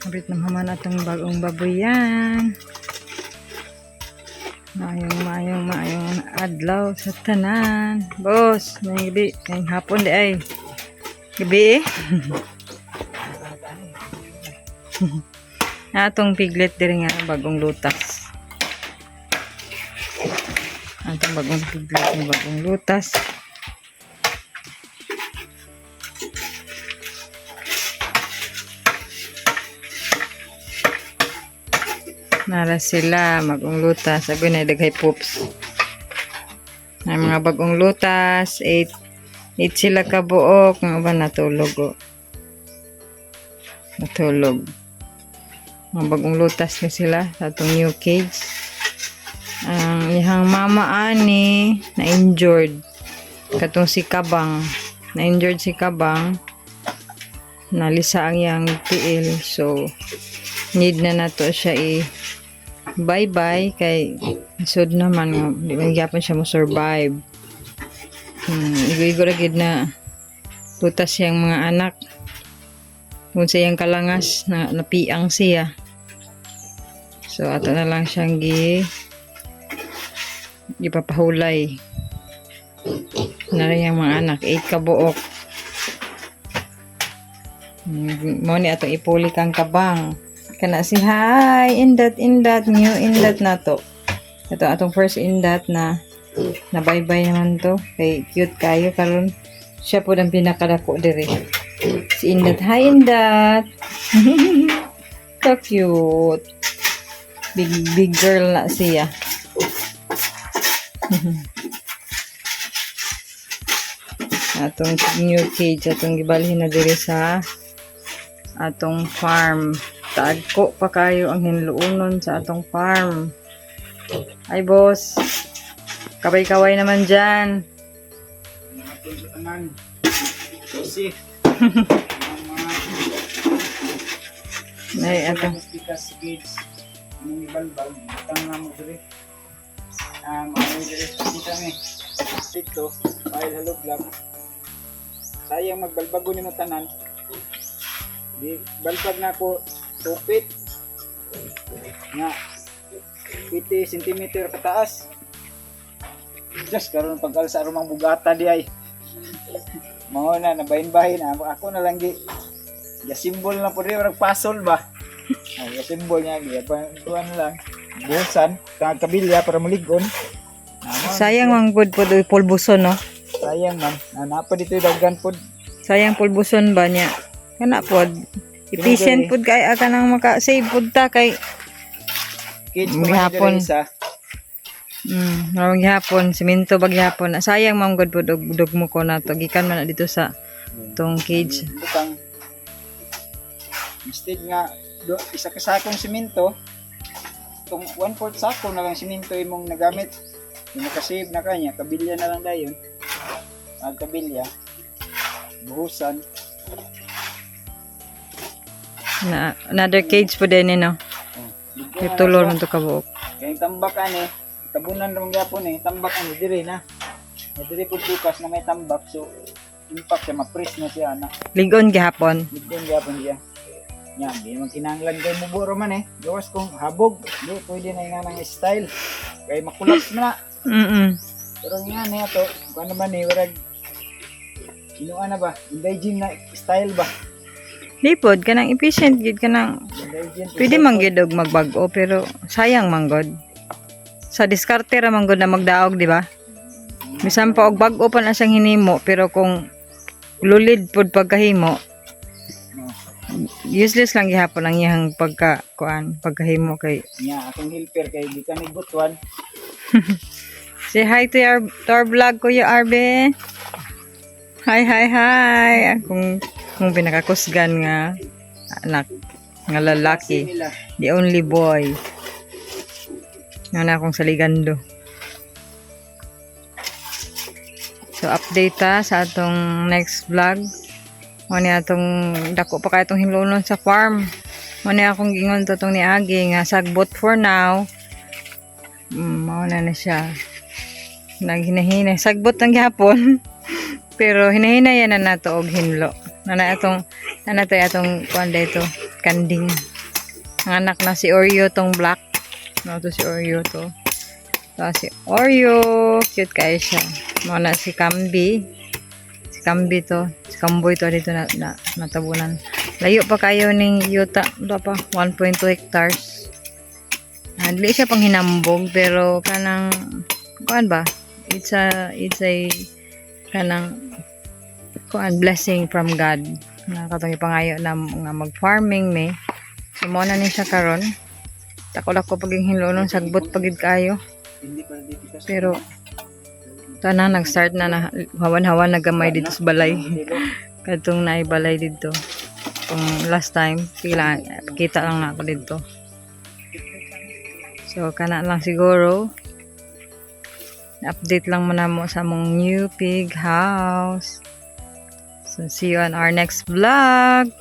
Abit na maman atong bagong baboyan. Mayong adlaw sa tanan. Boss, may gabi. Ngayong hapon di ay. Gabi eh. Atong piglet diri nga bagong lutas. Atong bagong piglet nga bagong lutas. Nara sila bagong lutas. Sabi na daghay poops. Ay mga bagong lutas. 8 sila kabuok. Nga ba natulog o? Natulog. Mga bagong lutas na sila sa itong new cage. Ang ihang mama ani na injured. Katong si Kabang. Na injured si Kabang. Nalisa ang iyang tiil. So, need na nato siya bye-bye kay isod naman nga di man gyapon siya mo survive. Igo-igo ra gid na lutas siyang mga anak. Kung siyang kalangas na napiang siya. So ato na lang siyang ipapahulay. Na rin yung mga anak 8 kabuok. Mo ni atong ipuli kang Kabang. Kana si hi indat new indat na to. Ito atong first indat na bye-bye naman to. Kay cute kayo karon. Siya po ang pinakadako diri. Si Indat, hi Indat. So cute. Big girl na siya. Atong new cage atong gibalhin na diri sa atong farm. Taagko pa kayo ang hinluunon sa atong farm. Ay boss. Kaway-kaway naman dyan. Ay, ato. Sayang magbalbago ni mo tanan. Di balbag na ako tupit nga 50 cm kataas. Just karon pag-alsa rumang bugata di ay. Mao na nabahin-bahin ako na lang gi simbol na po rin orang pasol ba. Ay simbol niya gi kuan lang. Busan kag kabilya para muligon. Sayang mang good pod pulbuson no. Sayang man. Napa dito daghan pod. Sayang pulbuson ba niya. Kana pod efficient pod kay aka nang maka-save pod ta kay kids maghapon. Maraming hapon, simento bagyapon. Sayang mang god pod og mo ko nato gikan man na dito sa tong cage. Butang instead nga isa ka sakong simento, tong 1/4 sako na lang simento imong nagamit. Yung makasave na kanya, kabilya na lang dayon. Ang kabilya, buhusan. Another cage po din no. Itulor mo to kabuok. Kaya tambak ani, tabunan rong gyapon tambak ani dire na. Dire pud bukas na may tambak so impact siya ma-press na siya na. Ligon gihapon. Ligon gyapon siya. Nya, di man kinahanglan kay muburo man gawas kung habog, di pwede na nga nang style. Kay makulaps na. Pero nga niya to, kung ano man warag inuan na ba? Indulgent na style ba? Lipod kanang efficient gid kanang pwede man gid og magbag-o pero sayang man god. Sa diskarte ra man god na magdaog di ba? Bisan pa og bag-o pa na siyang hinimo pero kung lulid pod pagkahimo useless lang gihapon ang iyang pagkahimo kay nya akong helper kay di kami butuan. Say hi to our vlog Kuya Arbe. Hi. Akong pinakakusgan nga anak nga lalaki. The only boy. Nga na akong saligando. So update sa atong next vlog. Mani atong dako pa kay atong hinlunon sa farm. Mani akong gingon to tong niagi nga sagbot for now. Mao na siya. Naghinahinay. Sagbot ang gihapon. Pero hinahinayan na nato og hinlo. Nana atong kuan dito kanding. Ang anak na si Oreo tong black. No, to si Oreo to. Ito si Oreo. Cute kayo siya. Mga na si Camby. Si Camby to. Si Camboy to dito na natabunan. Layo pa kayo ning yuta. Ito pa. 1.2 hectares. Dili siya pang hinambog. Pero kanang kuan ba? It's a kanang kuan blessing from God. Nakatong ipangayo na nga mag-farming me. So mo na ni siya karon. Tako-lako paging hinulong sagbot pagid kayo. Pero tanan nag-start na hawan-hawan na gamay dito sa balay. Kadtong naay balay dito. Kung last time kita lang na ako dito. So kana lang siguro. Update lang muna mo sa mong new pig house. So see you on our next vlog.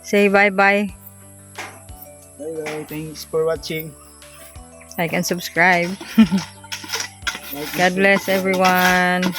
Say bye-bye. Bye-bye. Thanks for watching. Like and subscribe. God bless everyone.